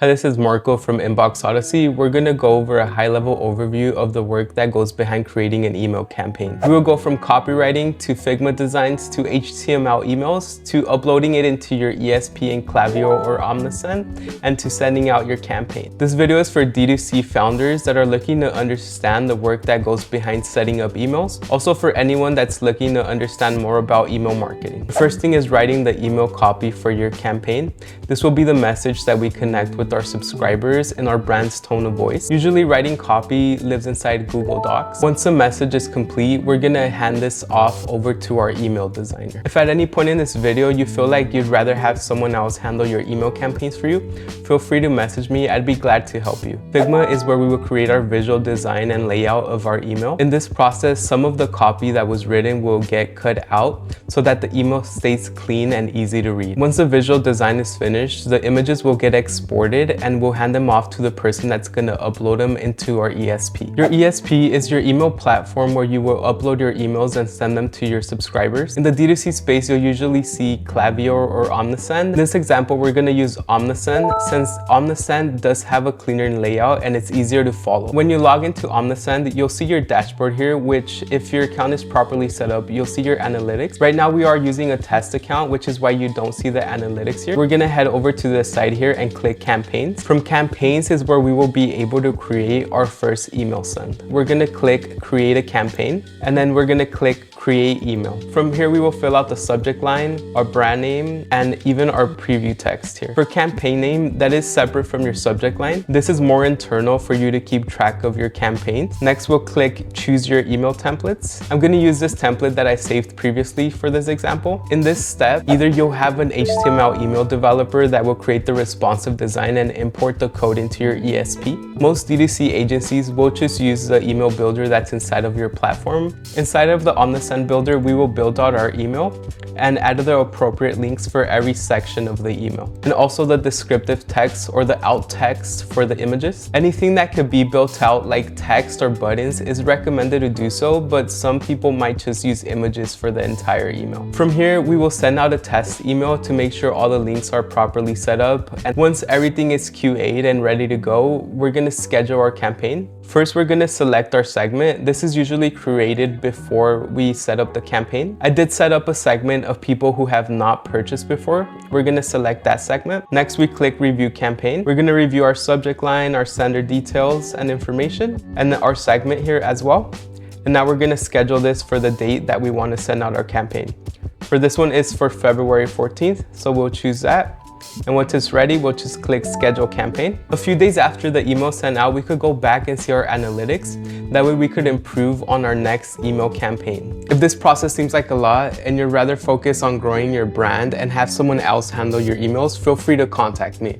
Hi, this is Marco from Inbox Odyssey. We're going to go over a high-level overview of the work that goes behind creating an email campaign. We will go from copywriting to Figma designs to HTML emails to uploading it into your ESP in Klaviyo or Omnisend and to sending out your campaign. This video is for D2C founders that are looking to understand the work that goes behind setting up emails. Also for anyone that's looking to understand more about email marketing. The first thing is writing the email copy for your campaign. This will be the message that we connect with our subscribers and our brand's tone of voice. Usually writing copy lives inside Google Docs. Once the message is complete, we're gonna hand this off over to our email designer. If at any point in this video you feel like you'd rather have someone else handle your email campaigns for you, feel free to message me. I'd be glad to help you. Figma is where we will create our visual design and layout of our email. In this process, some of the copy that was written will get cut out so that the email stays clean and easy to read. Once the visual design is finished, the images will get exported and we'll hand them off to the person that's gonna upload them into our ESP. Your ESP is your email platform where you will upload your emails and send them to your subscribers. In the D2C space, you'll usually see Klaviyo or Omnisend. In this example, we're gonna use Omnisend since Omnisend does have a cleaner layout and it's easier to follow. When you log into Omnisend, you'll see your dashboard here, which if your account is properly set up, you'll see your analytics. Right now, we are using a test account, which is why you don't see the analytics here. We're gonna head over to the side here and click campaigns. From campaigns is where we will be able to create our first email send. We're gonna click create a campaign and then we're gonna click create email. From here, we will fill out the subject line, our brand name, and even our preview text here. For campaign name, that is separate from your subject line. This is more internal for you to keep track of your campaigns. Next, we'll click choose your email templates. I'm gonna use this template that I saved previously for this example. In this step, either you'll have an HTML email developer that will create the responsive design and import the code into your ESP. Most D2C agencies will just use the email builder that's inside of your platform. Inside of the Omnisend builder, we will build out our email and add the appropriate links for every section of the email. And also the descriptive text or the alt text for the images. Anything that could be built out like text or buttons is recommended to do so, but some people might just use images for the entire email. From here, we will send out a test email to make sure all the links are properly set up. And once everything is QA'd and ready to go, we're gonna schedule our campaign. First, we're gonna select our segment. This is usually created before we set up the campaign. I did set up a segment of people who have not purchased before. We're gonna select that segment. Next, we click review campaign. We're gonna review our subject line, our sender details and information, and then our segment here as well. And now we're gonna schedule this for the date that we wanna send out our campaign. For this one is for February 14th, so we'll choose that. And once it's ready, we'll just click schedule campaign. A few days after the email sent out, we could go back and see our analytics. That way we could improve on our next email campaign. If this process seems like a lot and you're rather focused on growing your brand and have someone else handle your emails, feel free to contact me.